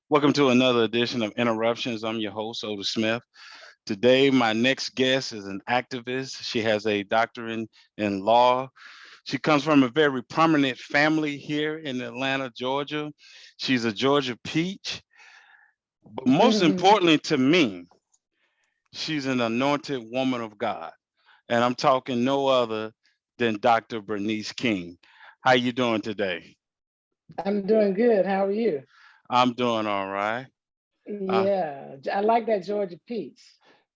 Welcome to another edition of Interruptions. I'm your host, Otis Smith. Today, my next guest is an activist. She has a doctorate in law. She comes from a very prominent family here in Atlanta, Georgia. She's a Georgia peach. But most importantly to me, she's an anointed woman of God. And I'm talking no other than Dr. Bernice King. How you doing today? I'm doing good. How are you? I'm doing all right. Uh, Yeah, I like that Georgia peach.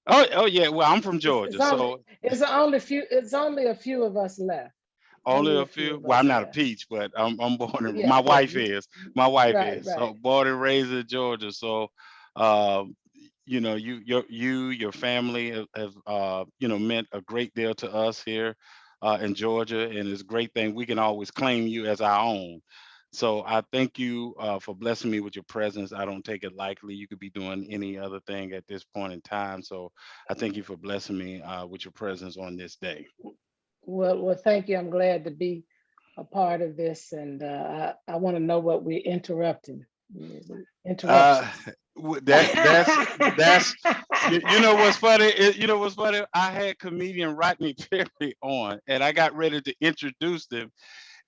oh yeah. Well, I'm from It's Georgia, it's only so it's only few. It's only a few of us left. only Only a a few few. of Well, us I'm not a left. peach, but I'm born in. Yeah, My yeah. wife is. My wife Right, is. So right. born and raised in Georgia. So, uh, your family have meant a great deal to us here in Georgia, and it's a great thing we can always claim you as our own. So I thank you for blessing me with your presence. I don't take it lightly. You could be doing any other thing at this point in time. So I thank you for blessing me with your presence on this day. Well, thank you. I'm glad to be a part of this, and I want to know what we're interrupting. Uh, Interruptions. that's you know what's funny? You know what's funny? I had comedian Rodney Perry on, and I got ready to introduce him,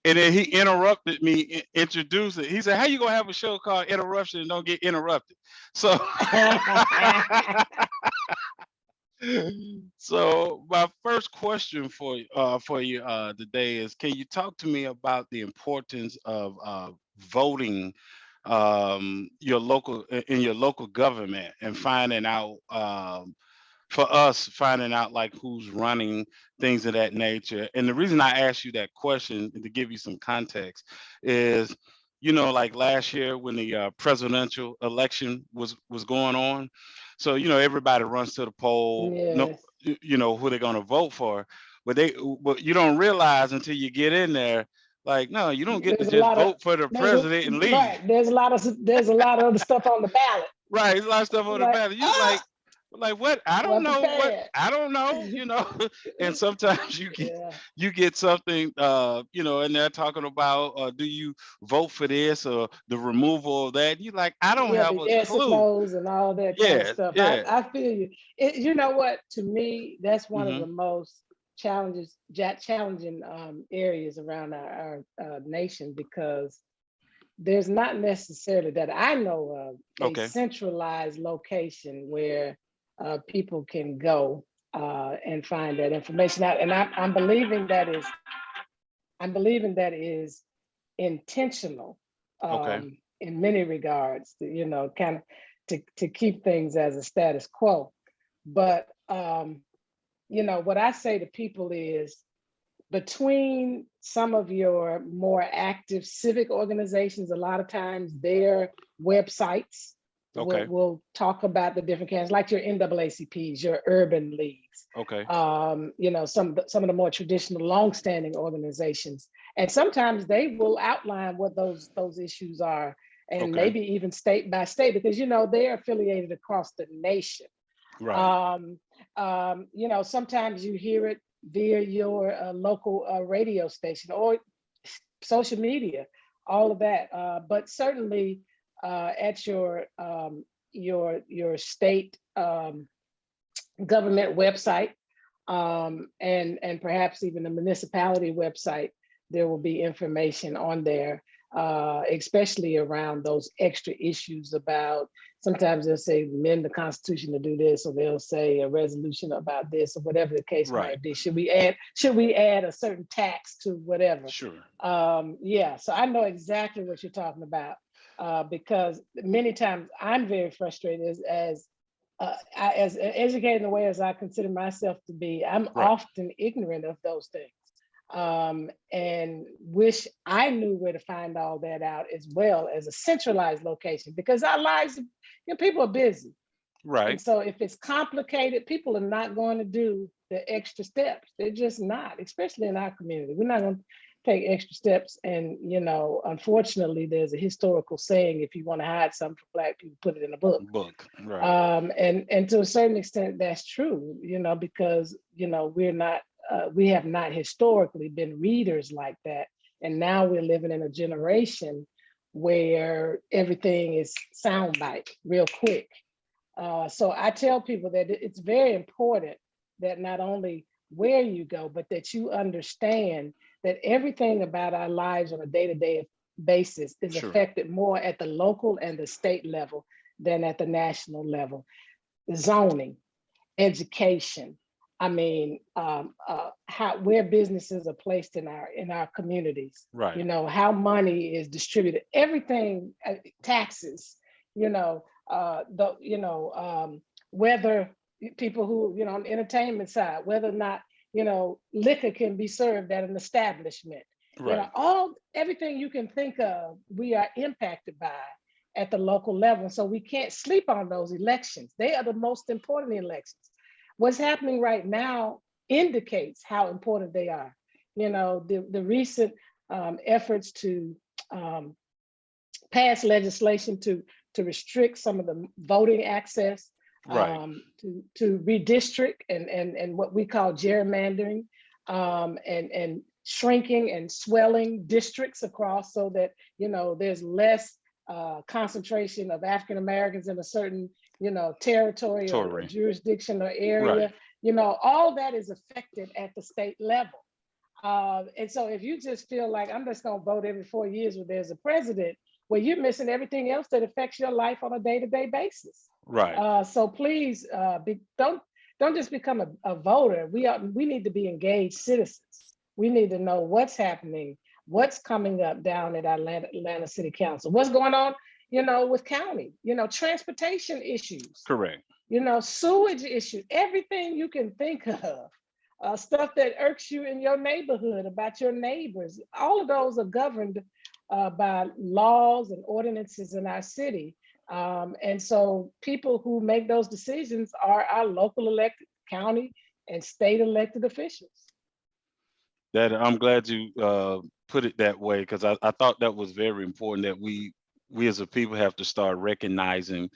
and then he interrupted me introducing. He said, "How you gonna have a show called Interruption and don't get interrupted?" So, so my first question for you today is, can you talk to me about the importance of voting your local in your local government and finding out for us finding out like who's running things of that nature. And the reason I asked you that question to give you some context is, like last year when the presidential election was going on, so everybody runs to the poll, no, Yes. who they're going to vote for, but you don't realize until you get in there, like, no, you don't get to There's a just lot of vote for the there's a, president and leave. right. There's a lot of other stuff on the ballot. Right, there's a lot of stuff on the Like, ballot. You like what? I don't wasn't know what prepared. I don't know. And sometimes Yeah. you get something and they're talking about do you vote for this or the removal of that? You like, I don't Yeah, have the a yes and clue. no's and all that kind of Yeah, stuff. I, yeah. I feel you. You know what? To me, that's one of Hmm. the most challenging areas around our nation because there's not necessarily that I know of a Okay. centralized location where people can go and find that information out. And I'm believing that is intentional Okay. in many regards, kind of to keep things as a status quo. But what I say to people is between some of your more active civic organizations, a lot of times their websites will, Okay. will talk about the different candidates, like your NAACPs, your urban leagues, Okay. some of the more traditional, long-standing organizations, and sometimes they will outline what those issues are, and Okay. maybe even state by state, because they're affiliated across the nation. Right. Um, sometimes you hear it via your local radio station or social media, all of that. But certainly at your state government website, and perhaps even the municipality website, there will be information on there, especially around those extra issues about. Sometimes they'll say amend the Constitution to do this, or they'll say a resolution about this, or whatever the case Right. might be. Should we add a certain tax to whatever? Sure. Yeah, so I know exactly what you're talking about, because many times I'm very frustrated as educated in the way as I consider myself to be. I'm Right. often ignorant of those things, and wish I knew where to find all that out as well as a centralized location, because our lives, people are busy. And Right. so if it's complicated, people are not going to do the extra steps. They're just not, especially in our community. We're not going to take extra steps. And, unfortunately, there's a historical saying, if you want to hide something from Black people, put it in a book. Book. Right. And to a certain extent, that's true, because, we have not historically been readers like that. And now we're living in a generation where everything is soundbite real quick. So I tell people that it's very important that not only where you go, but that you understand that everything about our lives on a day-to-day basis is Sure. affected more at the local and the state level than at the national level. Zoning, education. I mean, how where businesses are placed in our communities. Right. You know how money is distributed. Everything, taxes. You know, whether people who on the entertainment side, whether or not liquor can be served at an establishment. Right. All everything you can think of, we are impacted by at the local level. So we can't sleep on those elections. They are the most important elections. What's happening right now indicates how important they are. The recent efforts to pass legislation to restrict some of the voting access, Right. to redistrict and what we call gerrymandering, and shrinking and swelling districts across so that there's less concentration of African Americans in a certain territory or Tory. jurisdiction or Right. area. All that is affected at the state level. And so if you just feel like I'm just going to vote every 4 years when there's a president, well, you're missing everything else that affects your life on a day-to-day basis. Right. So please, don't just become a voter. We need to be engaged citizens. We need to know what's happening, what's coming up down at Atlanta City Council, what's going on, with county, transportation issues, Correct. sewage issues, everything you can think of. Stuff that irks you in your neighborhood about your neighbors. All of those are governed by laws and ordinances in our city. And so people who make those decisions are our local elected, county, and state elected officials. That I'm glad you put it that way, because I thought that was very important, that we as a people have to start recognizing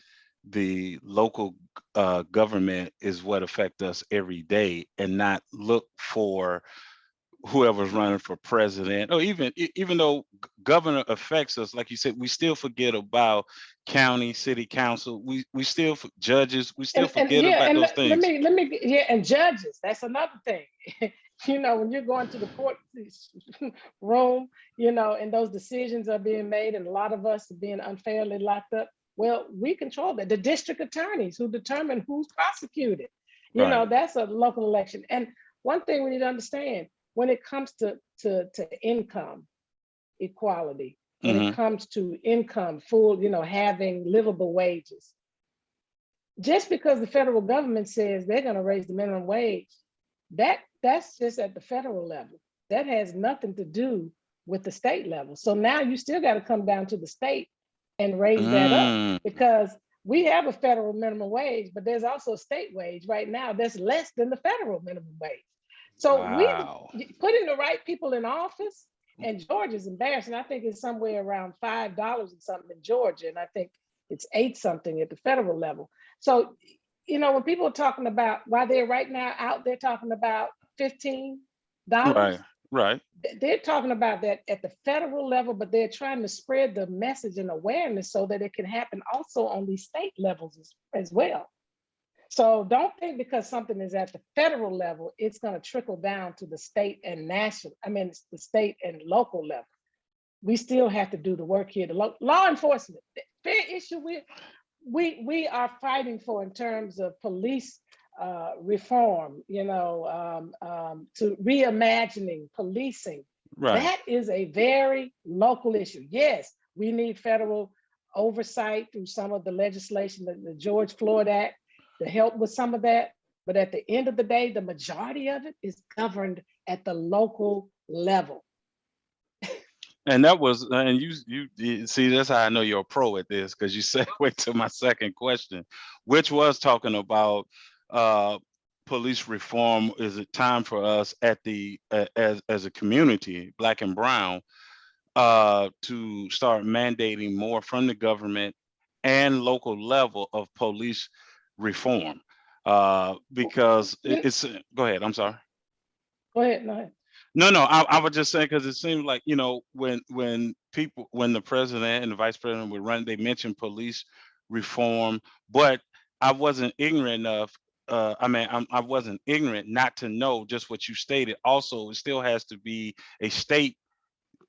the local government is what affect us every day, and not look for whoever's running for president, or even though governor affects us, like you said, we still forget about county, city council. We still judges. We still And forget yeah, about and those things. let me yeah, and judges. That's another thing. When you're going to the court room, and those decisions are being made, and a lot of us are being unfairly locked up. Well, we control that. The district attorneys who determine who's prosecuted. Right. That's a local election. And one thing we need to understand when it comes to income equality, when it Hmm. comes to income, full, having livable wages. Just because the federal government says they're going to raise the minimum wage, that's just at the federal level. That has nothing to do with the state level. So now you still got to come down to the state and raise that up, Mm. because we have a federal minimum wage, but there's also a state wage right now that's less than the federal minimum wage. So we Wow. putting the right people in office, and Georgia's embarrassing. I think it's somewhere around $5 and something in Georgia, and I think it's 8 something at the federal level. So, when people are talking about why they're right now out there talking about $15, Right. Right. they're talking about that at the federal level, but they're trying to spread the message and awareness so that it can happen also on these state levels as well. So don't think because something is at the federal level, it's going to trickle down to the state and the state and local level. We still have to do the work here. The law enforcement, fair issue we are fighting for in terms of police reform, to reimagining policing. Right. That is a very local issue. Yes, we need federal oversight through some of the legislation, the George Floyd Act, to help with some of that. But at the end of the day, the majority of it is governed at the local level. And that was, and you see, that's how I know you're a pro at this, because you segued to my second question, which was talking about uh, police reform. Is it time for us at the as a community, Black and Brown, to start mandating more from the government and local level of police reform? Because You, it's, go ahead. I'm sorry. Go ahead. No, No, I was just saying because it seems like, when the president and the vice president would run, they mentioned police reform, but I wasn't ignorant enough. I wasn't ignorant not to know just what you stated. Also, it still has to be a state,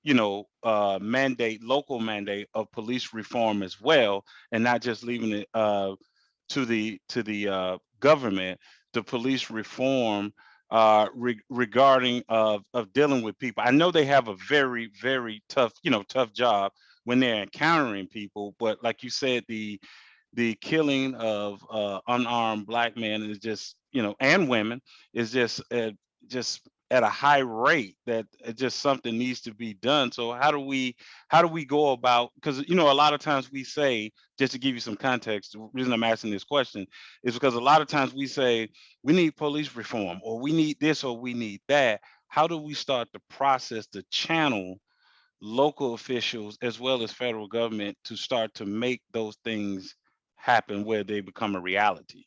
mandate, local mandate of police reform as well, and not just leaving it to the government. The police reform regarding of dealing with people. I know they have a very very tough job when they're encountering people, but like you said, the killing of unarmed black men is just, and women, is just at a high rate that just something needs to be done. So how do we go about, because a lot of times we say, just to give you some context, the reason I'm asking this question is because a lot of times we say we need police reform, or we need this, or we need that. How do we start the process to channel local officials as well as federal government to start to make those things happen where they become a reality?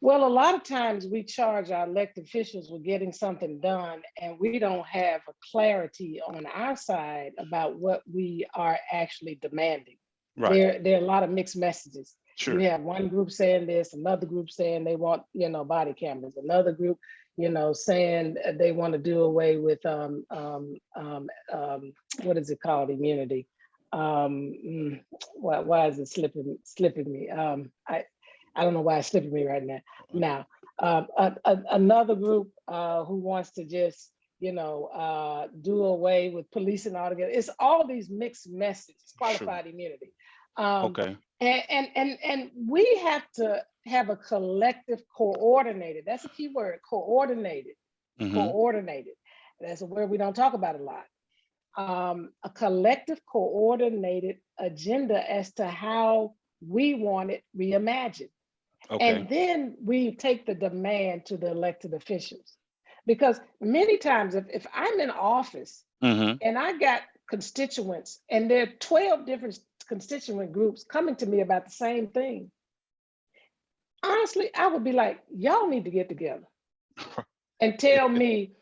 Well, a lot of times we charge our elected officials with getting something done, and we don't have a clarity on our side about what we are actually demanding. Right. There are a lot of mixed messages. You Sure. have one group saying this, another group saying they want, body cameras, another group, saying they want to do away with what is it called, immunity. Why is it slipping me? I don't know why it's slipping me right now. Now, another group who wants to just, do away with policing altogether. It's all these mixed messages, Sure. qualified immunity. Um, Okay. and we have to have a collective coordinated, that's a key word, Mm-hmm. coordinated. That's a word we don't talk about a lot. A collective coordinated agenda as to how we want it reimagined. Okay. And then we take the demand to the elected officials. Because many times, if I'm in office Mm-hmm. and I got constituents and there are 12 different constituent groups coming to me about the same thing, honestly, I would be like, y'all need to get together and tell me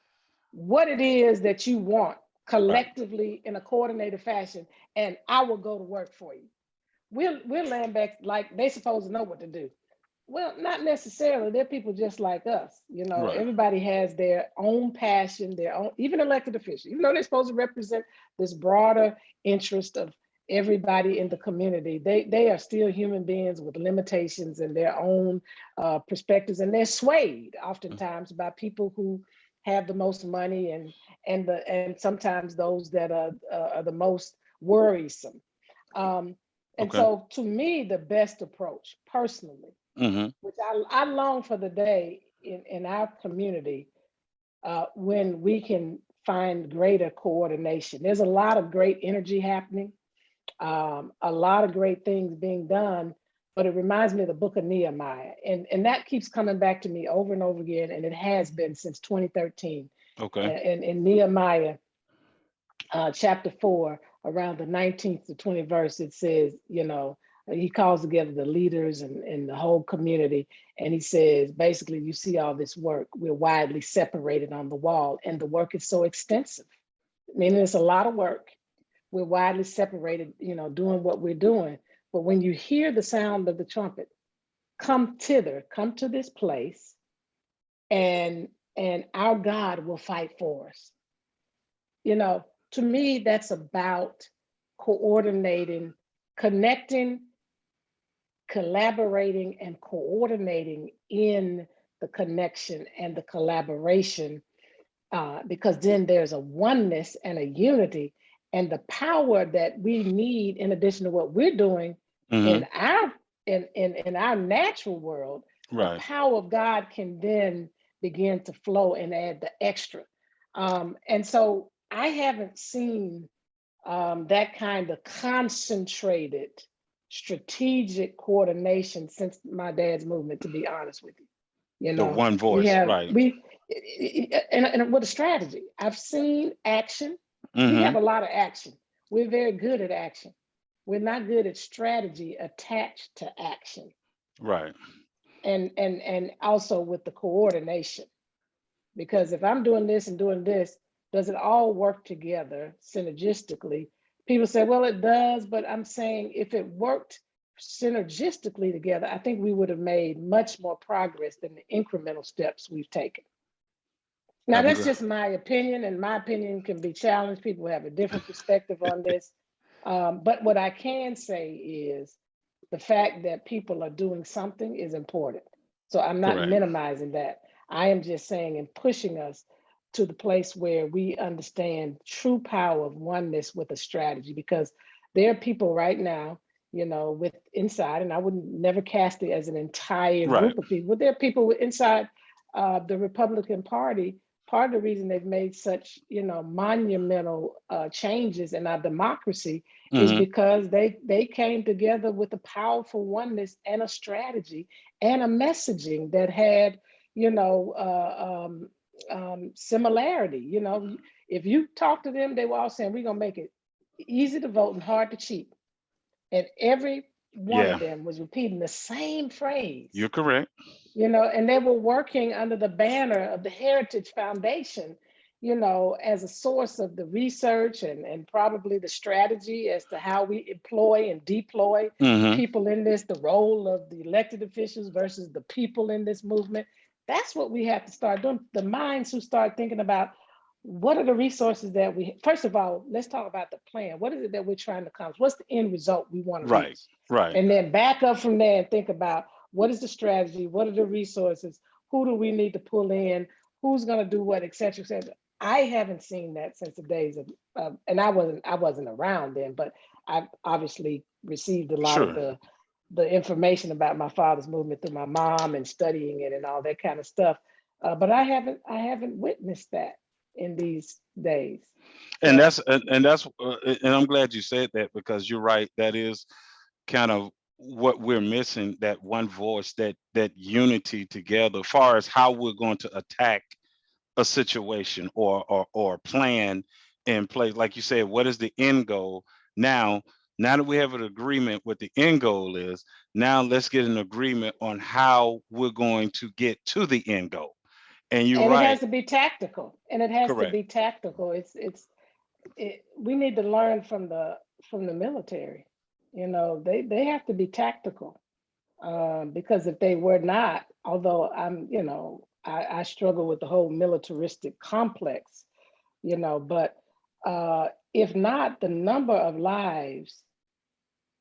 what it is that you want Right. collectively in a coordinated fashion, and I will go to work for you. We're laying back like they supposed to know what to do. Well, not necessarily. They're people just like us. Right. Everybody has their own passion, their own, even elected officials, even though they're supposed to represent this broader interest of everybody in the community, they are still human beings with limitations and their own perspectives, and they're swayed oftentimes by people who have the most money and sometimes those that are the most worrisome. Um, and Okay. so, to me, the best approach, personally, Mm-hmm. which I long for the day in our community when we can find greater coordination. There's a lot of great energy happening, a lot of great things being done, but it reminds me of the book of Nehemiah. And that keeps coming back to me over and over again, and it has been since 2013. Okay. In Nehemiah chapter 4, around the 19th to 20th verse, it says, he calls together the leaders and the whole community. And he says, basically, you see all this work, we're widely separated on the wall, and the work is so extensive, meaning it's a lot of work. We're widely separated, doing what we're doing. But when you hear the sound of the trumpet, come thither, come to this place, and our God will fight for us. You know, to me, that's about coordinating, connecting, collaborating, and coordinating in the connection and the collaboration, because then there's a oneness and a unity and the power that we need in addition to what we're doing Mm-hmm. in our in our natural world. The Right. power of God can then begin to flow and add the extra. And so I haven't seen that kind of concentrated strategic coordination since my dad's movement, to be honest with you. The one We voice. have Right. we and with a strategy. I've seen action. We have Mm-hmm. a lot of action. We're very good at action. We're not good at strategy attached to action, Right. and also with the coordination. Because if I'm doing this and doing this, does it all work together synergistically? People say, well, it does, but I'm saying if it worked synergistically together, I think we would have made much more progress than the incremental steps we've taken. Now, I'm that's good. just my opinion, and my opinion can be challenged. People have a different perspective on this. But what I can say is the fact that people are doing something is important. So I'm not Correct. minimizing that. I am just saying and pushing us to the place where we understand true power of oneness with a strategy, because there are people right now, with inside, and I would never cast it as an entire Right. group of people, but there are people inside the Republican Party. Part of the reason they've made such, monumental changes in our democracy is Hmm. because they came together with a powerful oneness and a strategy and a messaging that had, you know, similarity. If you talk to them, they were all saying we're gonna make it easy to vote and hard to cheat, and every one Yeah, of them was repeating the same phrase. you're correct. And they were working under the banner of the Heritage Foundation, as a source of the research and probably the strategy as to how we employ and deploy Hmm. people in this, the role of the elected officials versus the people in this movement. That's what we have to start doing. The minds who start thinking about what are the resources that first of all, let's talk about the plan. What is it that we're trying to accomplish? What's the end result we want to Right. reach? Right. And then back up from there and think about what is the strategy? What are the resources? Who do we need to pull in? Who's going to do what, et cetera, et cetera. I haven't seen that since the days of and I wasn't around then, but I've obviously received a lot of Sure. the information about my father's movement through my mom and studying it and all that kind of stuff. But I haven't witnessed that in these days. And So I'm glad you said that, because you're right. That is kind of what we're missing, that one voice, that unity together, as far as how we're going to attack a situation or a plan in place. Like you said, what is the end goal? Now, now that we have an agreement what the end goal is, now let's get an agreement on how we're going to get to the end goal. And you're and it right. has to be tactical. And it has to Correct. be tactical. We need to learn from the military. They have to be tactical, because if they were not, although I struggle with the whole militaristic complex, but if not, the number of lives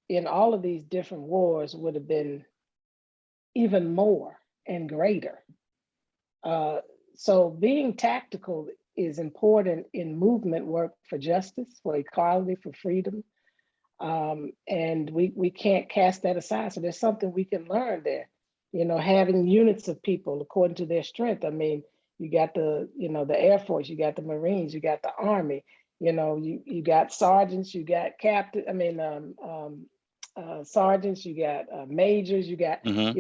in all of these different wars would have been even more and greater. Uh, so being tactical is important in movement work for justice, for equality, for freedom. And we can't cast that aside. So there's something we can learn there. Having units of people according to their strength. I mean, you got the Air Force, you got the Marines, you got the Army. You got sergeants, you got captain. I mean, sergeants, you got majors, you got Hmm.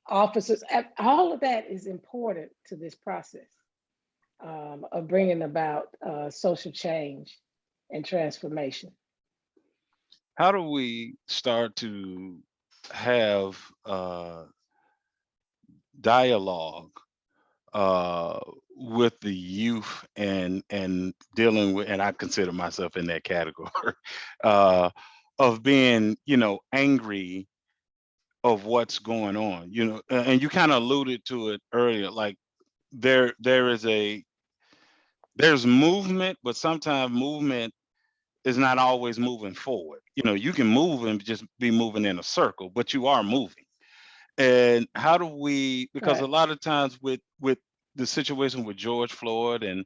officers. All of that is important to this process of bringing about social change and transformation. How do we start to have dialogue uh with the youth, and dealing with, and I consider myself in that category, uh of being, angry of what's going on, and you kind of alluded to it earlier, like there's movement, but sometimes movement is not always moving forward. You can move and just be moving in a circle, but you are moving. And how do we, because a Right. lot of times with the situation with George Floyd and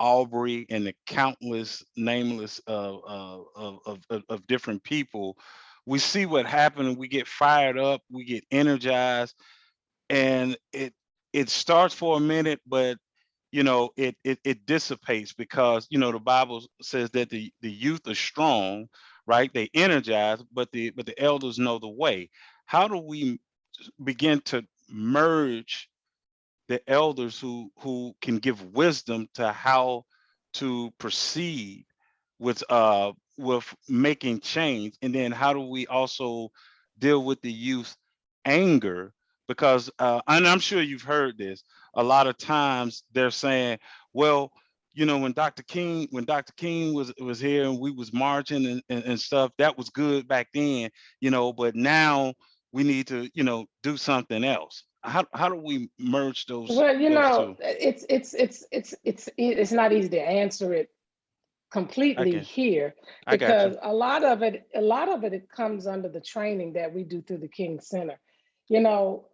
Aubrey and the countless nameless of different people, we see what happened and we get fired up, we get energized, and it starts for a minute, but it dissipates, because the Bible says that the youth are strong, right? They energize, but the elders know the way. How do we begin to merge the elders who can give wisdom to how to proceed with making change, and then how do we also deal with the youth anger? Because and I'm sure you've heard this, a lot of times they're saying, well, when Dr. King was here and we was marching and stuff, that was good back then, but now we need to, do something else. How do we merge those Well, two? it's not easy to answer it I completely get here, I got you. because a lot of it it comes under the training that we do through the King Center.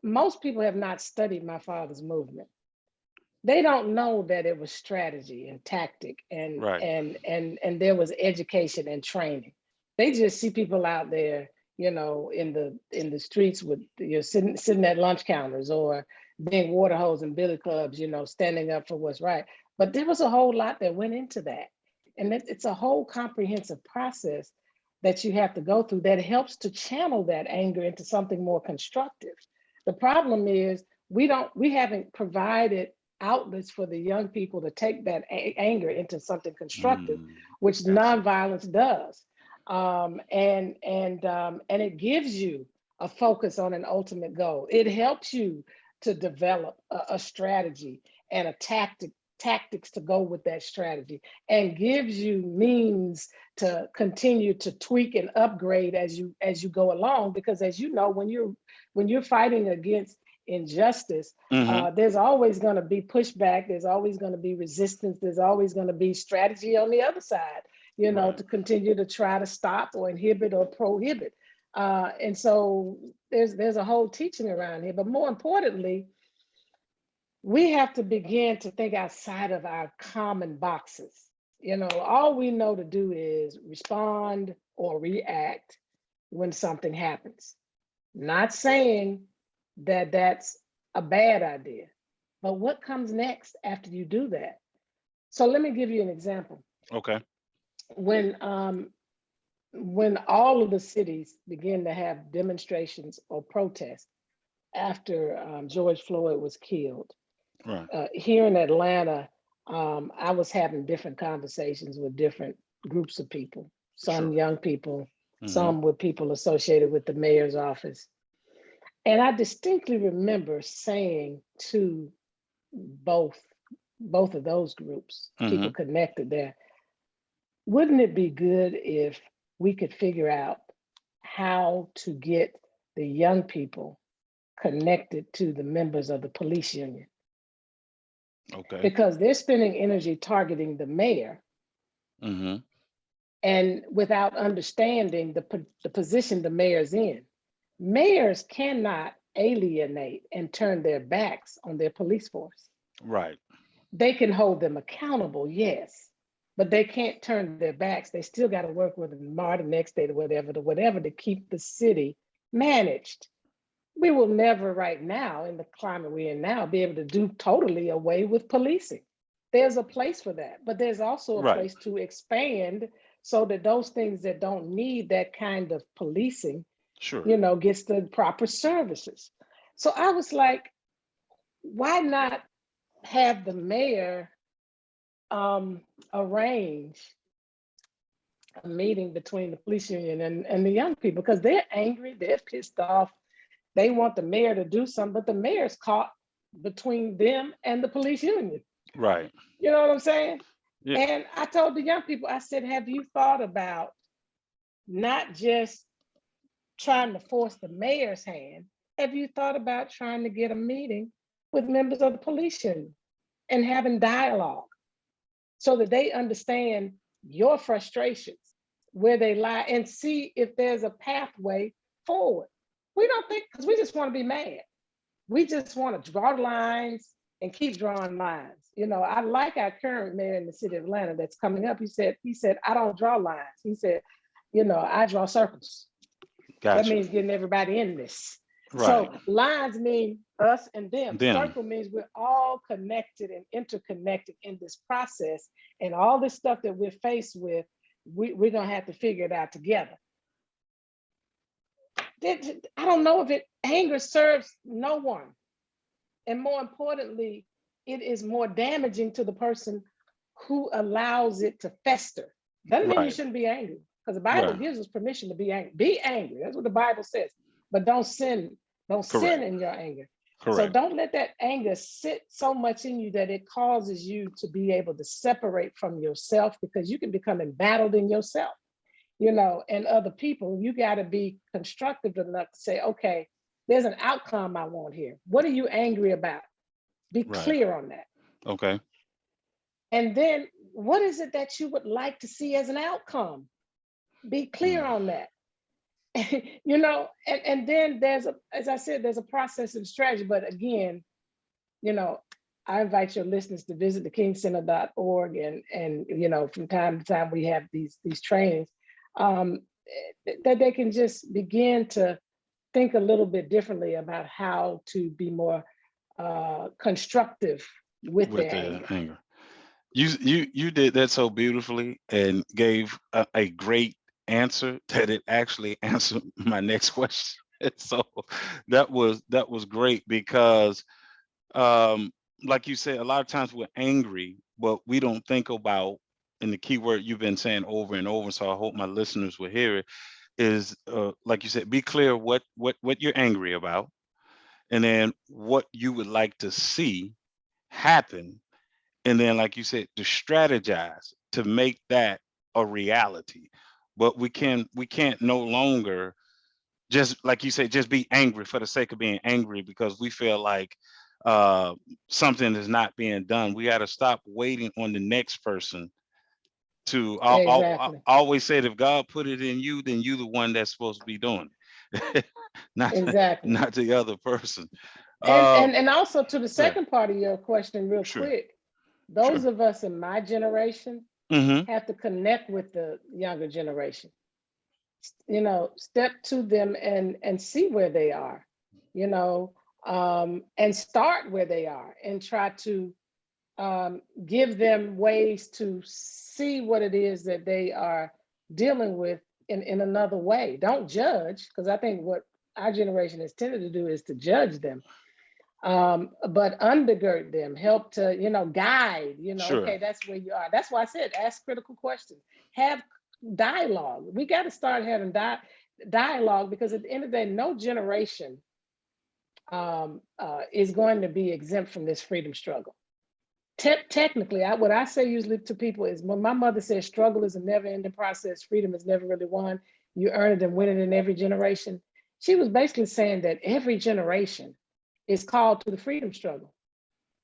Most people have not studied my father's movement. They don't know that it was strategy and tactic, and Right. there was education and training. They just see people out there, in the streets with, sitting at lunch counters, or being water hose and billy clubs, standing up for what's right. But there was a whole lot that went into that, and it's a whole comprehensive process that you have to go through that helps to channel that anger into something more constructive. The problem is we haven't provided outlets for the young people to take that anger into something constructive, Mm, which gotcha. nonviolence does. And it gives you a focus on an ultimate goal. It helps you to develop a strategy and tactics to go with that strategy, and gives you means to continue to tweak and upgrade as you go along. Because, as you know, when you're fighting against injustice, Hmm. there's always going to be pushback. There's always going to be resistance. There's always going to be strategy on the other side, Right. to continue to try to stop or inhibit or prohibit. And so there's a whole teaching around here. But more importantly, we have to begin to think outside of our common boxes. All we know to do is respond or react when something happens. Not saying that that's a bad idea, but what comes next after you do that? So let me give you an example. Okay. When when all of the cities begin to have demonstrations or protests after George Floyd was killed, Right. here in Atlanta, I was having different conversations with different groups of people, some Sure. young people, Hmm. some with people associated with the mayor's office. And I distinctly remember saying to both both of those groups, people Hmm. connected there, wouldn't it be good if we could figure out how to get the young people connected to the members of the police union? Okay. Because they're spending energy targeting the mayor, Hmm. and without understanding the position the mayor's in. Mayors cannot alienate and turn their backs on their police force. Right. They can hold them accountable, yes, but they can't turn their backs. They still got to work with them tomorrow, the next day, to whatever, to keep the city managed. We will never, right now, in the climate we're in now, be able to do totally away with policing. There's a place for that, but there's also a Right. place to expand so that those things that don't need that kind of policing, Sure. gets the proper services. So I was like, why not have the mayor um, arrange a meeting between the police union and the young people? Because they're angry, they're pissed off, they want the mayor to do something, but the mayor's caught between them and the police union. Right. You know what I'm saying? Yeah. And I told the young people, I said, have you thought about not just trying to force the mayor's hand? Have you thought about trying to get a meeting with members of the police union and having dialogue so that they understand your frustrations, where they lie, and see if there's a pathway forward? We don't think, because we just want to be mad. We just want to draw lines and keep drawing lines. I like our current mayor in the city of Atlanta that's coming up. He said, I don't draw lines. He said, I draw circles. That Gotcha. means getting everybody in this. Right. So lines mean us and them. Them. Circle means we're all connected and interconnected in this process. And all this stuff that we're faced with, we're going to have to figure it out together. I don't know if anger serves no one. And more importantly, it is more damaging to the person who allows it to fester. Doesn't mean you Right. shouldn't be angry, because the Bible Right. gives us permission to be angry. Be angry. That's what the Bible says. But don't sin. Don't sin Correct. in your anger. So Correct. don't let that anger sit so much in you that it causes you to be able to separate from yourself, because you can become embattled in yourself, and other people. You got to be constructive enough to say, okay, there's an outcome I want here. What are you angry about? Be Right. clear on that. Okay. And then what is it that you would like to see as an outcome? Be clear Mm. on that. And then as I said, there's a process and strategy. But again, you know, I invite your listeners to visit the kingcenter.org, and from time to time we have these trainings, um, that they can just begin to think a little bit differently about how to be more constructive with With their the anger. anger. You did that so beautifully and gave a great answer that it actually answered my next question. So that was great because um like you said, a lot of times we're angry, but we don't think about, and the key word you've been saying over and over, so I hope my listeners will hear it, is like you said, be clear what you're angry about, and then what you would like to see happen, and then like you said, to strategize to make that a reality. But we can't no longer, just like you said, just be angry for the sake of being angry because we feel like uh something is not being done. We got to stop waiting on the next person to I Exactly. always said, if God put it in you, then you the one that's supposed to be doing it. not Exactly. not the other person. And uh and and also, to the yeah, second part of your question, real sure, quick, sure. those of us in my generation Hmm. have to connect with the younger generation. Step to them and see where they are, you know, and start where they are and try to give them ways to see what it is that they are dealing with in another way. Don't judge, because I think what our generation has tended to do is to judge them, but undergird them, help to, guide, Sure. okay, that's where you are. That's why I said ask critical questions, have dialogue. We got to start having dialogue, because at the end of the day, no generation is going to be exempt from this freedom struggle. Technically, what I say usually to people is, when my mother says struggle is a never ending process, freedom is never really won, you earn it and win it in every generation. She was basically saying that every generation is called to the freedom struggle.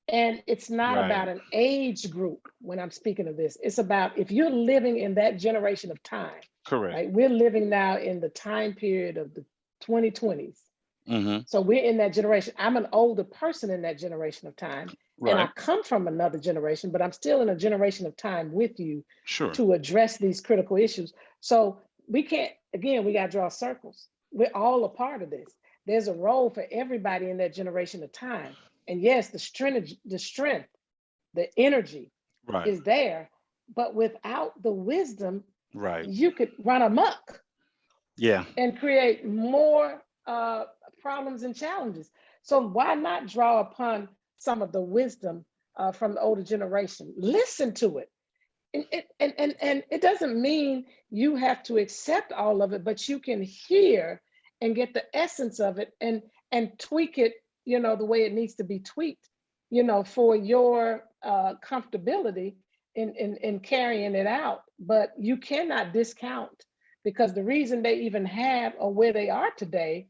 And it's not Right. about an age group when I'm speaking of this. It's about, if you're living in that generation of time, Correct. right? We're living now in the time period of the 2020s. Hmm. So we're in that generation. I'm an older person in that generation of time, and I Right. come from another generation, but I'm still in a generation of time with you Sure. to address these critical issues. So we can't, again, we got to draw circles. We're all a part of this. There's a role for everybody in that generation of time. And yes, the energy Right. is there, but without the wisdom, Right. you could run amok Yeah. and create more problems and challenges. So why not draw upon some of the wisdom from the older generation? Listen to it. And it doesn't mean you have to accept all of it, but you can hear and get the essence of it, and tweak it, the way it needs to be tweaked, for your comfortability in carrying it out. But you cannot discount, because the reason they even have, or where they are today,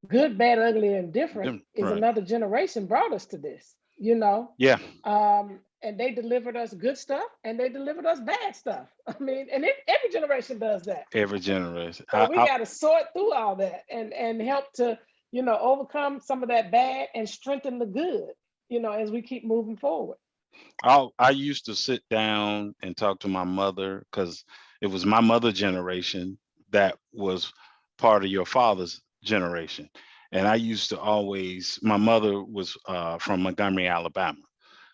good, bad, ugly, and different, is Right. another generation brought us to this, Yeah. and they delivered us good stuff and they delivered us bad stuff. I mean, and every generation does that. Every generation. So we got to sort through all that and help to, overcome some of that bad and strengthen the good, as we keep moving forward. I used to sit down and talk to my mother because it was my mother generation that was part of your father's generation. And I used to always, my mother was from Montgomery, Alabama.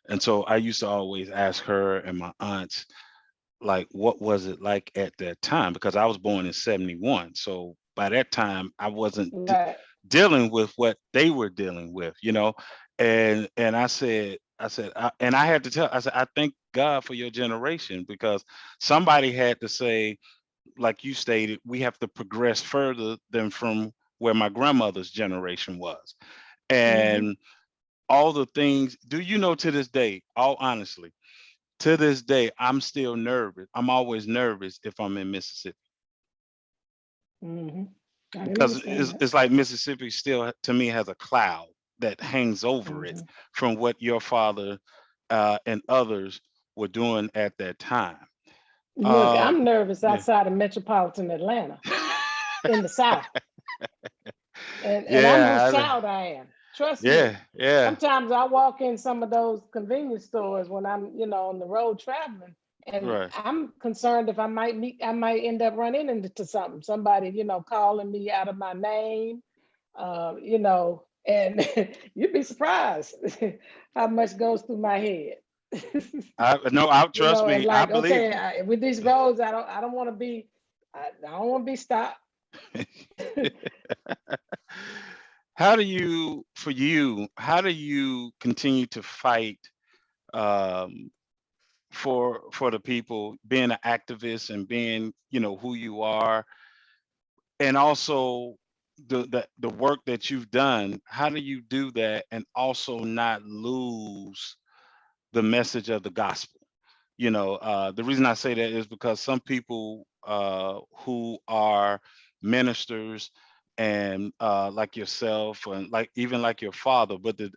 And so I used to always ask her and my aunts, like, what was it like at that time? Because I was born in 71. So by that time, I wasn't Right. dealing with what they were dealing with. And and I had to tell, I said, I thank God for your generation, because somebody had to say, like you stated, we have to progress further than from where my grandmother's generation was. Mm-hmm. and all the things. Do you know, to this day, all honestly, to this day, I'm still nervous. I'm always nervous if I'm in Mississippi, Mm-hmm. I can because understand that. it's like Mississippi still to me has a cloud that hangs over it Mm-hmm. from what your father and others were doing at that time. Look, Uh, I'm nervous yeah. outside of metropolitan Atlanta in the South. And I'm whose Yeah, child I am. Trust me. yeah, yeah, Sometimes I walk in some of those convenience stores when I'm, on the road traveling, and right. I'm concerned if I might end up running into something. Somebody, calling me out of my name, and you'd be surprised how much goes through my head. I no, I trust And me. I like, believe okay, you. with these roads, I don't want to be, I don't want to be stopped. How do you, for you, how do you continue to fight um, for the people, being an activist and being, who you are, and also the work that you've done? How do you do that and also not lose the message of the gospel? The reason I say that is because some people who are ministers and like yourself and like even like your father, but the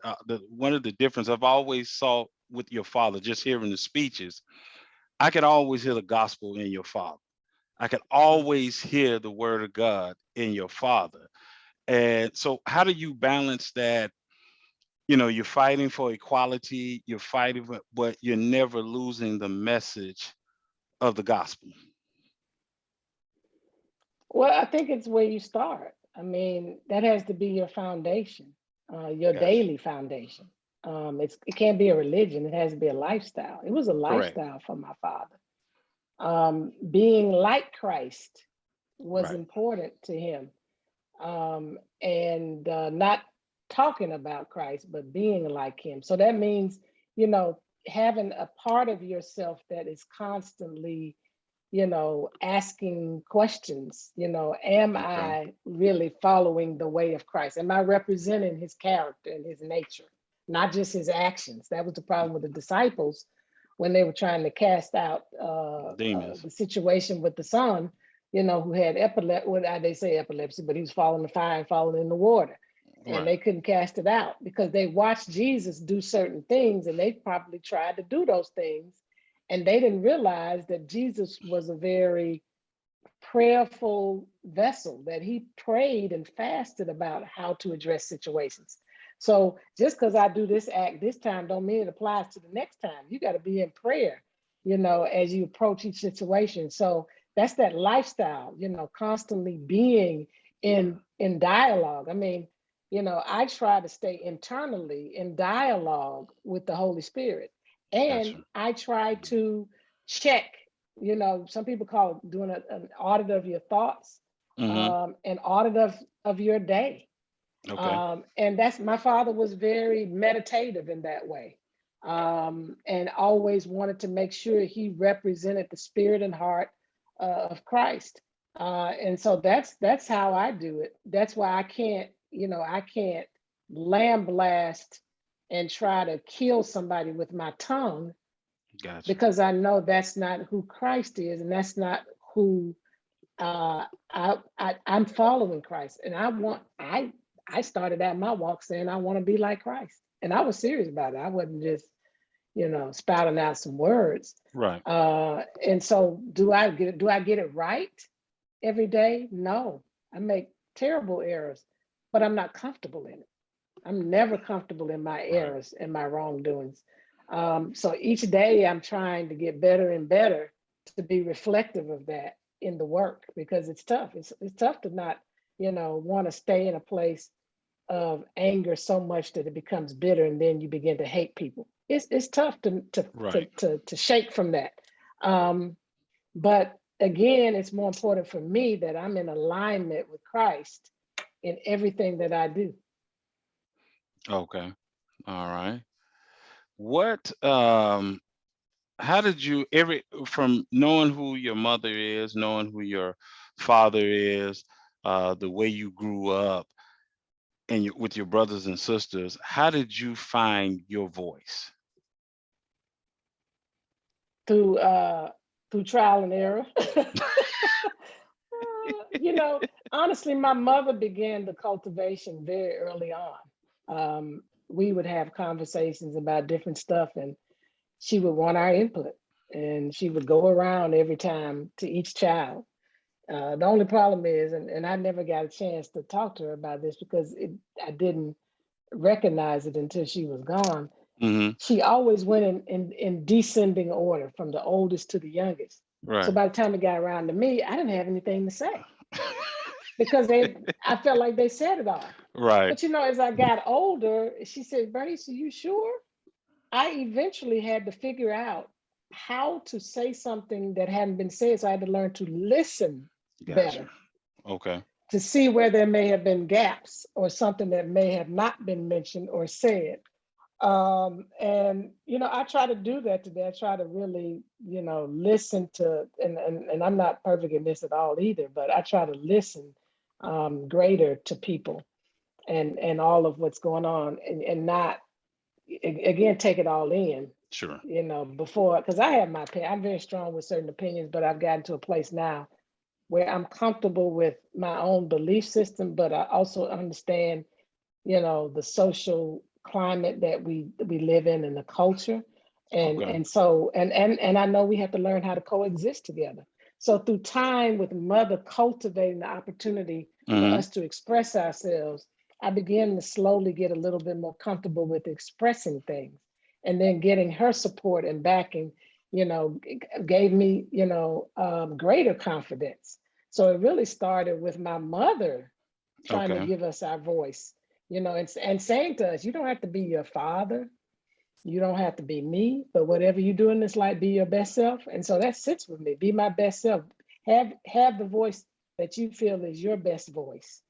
one of the difference I've always saw with your father, just hearing the speeches, I could always hear the gospel in your father. I could always hear the word of God in your father. And so how do you balance that? You're fighting for equality, you're fighting, but you're never losing the message of the gospel. Well, I think it's where you start. I mean, that has to be your foundation, your Gotcha. daily foundation. It can't be a religion. It has to be a lifestyle. It was a Correct. lifestyle for my father. Being like Christ was Right. important to him, and not talking about Christ, but being like him. So that means, you know, having a part of yourself that is constantly, asking questions. Am Okay. I really following the way of Christ? Am I representing his character and his nature, not just his actions? That was the problem with the disciples when they were trying to cast out Demons. the situation with the son, who had epilepsy. Well, they say epilepsy, but he was falling in the fire and falling in the water. And Right. they couldn't cast it out because they watched Jesus do certain things and they probably tried to do those things. And they didn't realize that Jesus was a very prayerful vessel, that he prayed and fasted about how to address situations. So just because I do this act this time don't mean it applies to the next time. You got to be in prayer, as you approach each situation. So that's that lifestyle, constantly being in dialogue. I mean, I try to stay internally in dialogue with the Holy Spirit. And Gotcha. I try to check, some people call it doing an audit of your thoughts, Mm-hmm. an audit of your day. Okay. And that's, my father was very meditative in that way, and always wanted to make sure he represented the spirit and heart of Christ. And so that's how I do it. That's why I can't lamb and try to kill somebody with my tongue, Gotcha. because I know that's not who Christ is, and that's not who I'm following Christ. And I started out my walk saying I want to be like Christ, and I was serious about it. I wasn't just spouting out some words. Right. And so do I get it right every day? No, I make terrible errors, but I'm not comfortable in it. I'm never comfortable in my Right. errors and my wrongdoings. So each day I'm trying to get better and better to be reflective of that in the work, because it's tough. It's tough to not, want to stay in a place of anger so much that it becomes bitter and then you begin to hate people. It's tough Right. to shake from that. Um, but again, it's more important for me that I'm in alignment with Christ in everything that I do. Okay. All right. What how did you every from knowing who your mother is, knowing who your father is, the way you grew up, and with your brothers and sisters, how did you find your voice? through through trial and error. You know, honestly, my mother began the cultivation very early on. We would have conversations about different stuff, and she would want our input, and she would go around every time to each child. The only problem is, and I never got a chance to talk to her about this because I didn't recognize it until she was gone. Hmm. She always went in descending order from the oldest to the youngest. So Right. by the time it got around to me, I didn't have anything to say because I felt like they said it all. Right. But you know, as I got older, she said, Bernice, are you sure? I eventually had to figure out how to say something that hadn't been said. So I had to learn to listen Gotcha. better Okay. to see where there may have been gaps or something that may have not been mentioned or said. And you know, I try to do that today. I try to really, you know, listen to, and I'm not perfect in this at all either, but I try to listen greater to people and all of what's going on, and not again take it all in. Sure. You know, before, because I have my opinion, I'm very strong with certain opinions, but I've gotten to a place now where I'm comfortable with my own belief system, but I also understand, you know, the social climate that we live in and the culture. Okay. And so and I know we have to learn how to coexist together. So through time with mother cultivating the opportunity for Hmm. us to express ourselves, I began to slowly get a little bit more comfortable with expressing things. And then getting her support and backing, you know, gave me, you know, greater confidence. So it really started with my mother trying to Okay. give us our voice, you know, and saying to us, you don't have to be your father, you don't have to be me, but whatever you do in this life, be your best self. And so that sits with me. Be my best self. Have the voice that you feel is your best voice.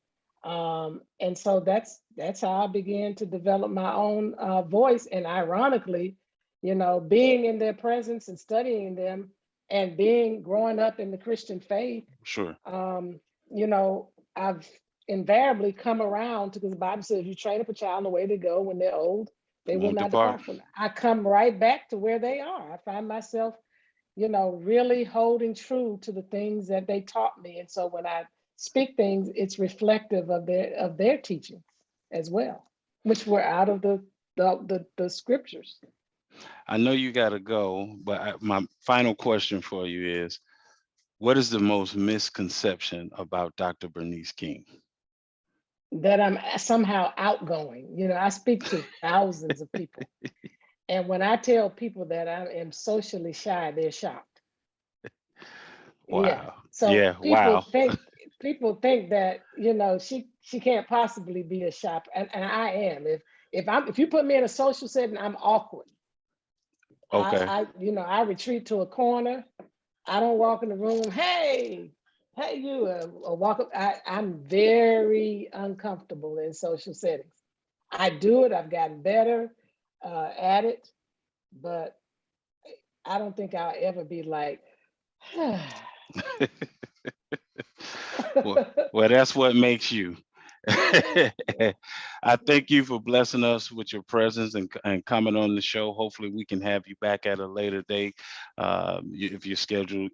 And so that's how I began to develop my own voice. And ironically, you know, being in their presence and studying them, and being growing up in the Christian faith, Sure. um, you know, I've invariably come around to, because the Bible says you train up a child in the way to go when they're old, they will Won't not depart. depart from it. I come right back to where they are. I find myself, you know, really holding true to the things that they taught me. And so when I speak things, it's reflective of their teachings as well, which were out of the scriptures. I know you got to go, but my final question for you is, what is the most misconception about Dr. Bernice King? That I'm somehow outgoing. You know, I speak to thousands of people. And when I tell people that I am socially shy, they're shocked. Yeah. Wow. So Yeah. Wow. people think that, you know, she can't possibly be a shy, and I am. If you put me in a social setting, I'm awkward. Okay. You know, I retreat to a corner. I don't walk in the room, hey you, or walk up. I'm very uncomfortable in social settings. I do it, I've gotten better at it, but I don't think I'll ever be like, well, well, that's what makes you. I thank you for blessing us with your presence and coming on the show. Hopefully, we can have you back at a later date, if your schedule,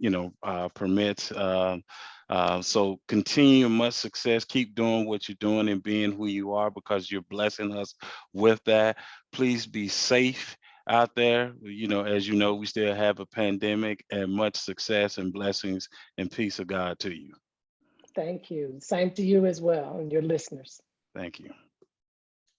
permits. So continue much success. Keep doing what you're doing and being who you are, because you're blessing us with that. Please be safe out there. As you know, we still have a pandemic, and much success and blessings and peace of God to you. thank you. Same to you as well and your listeners. Thank you.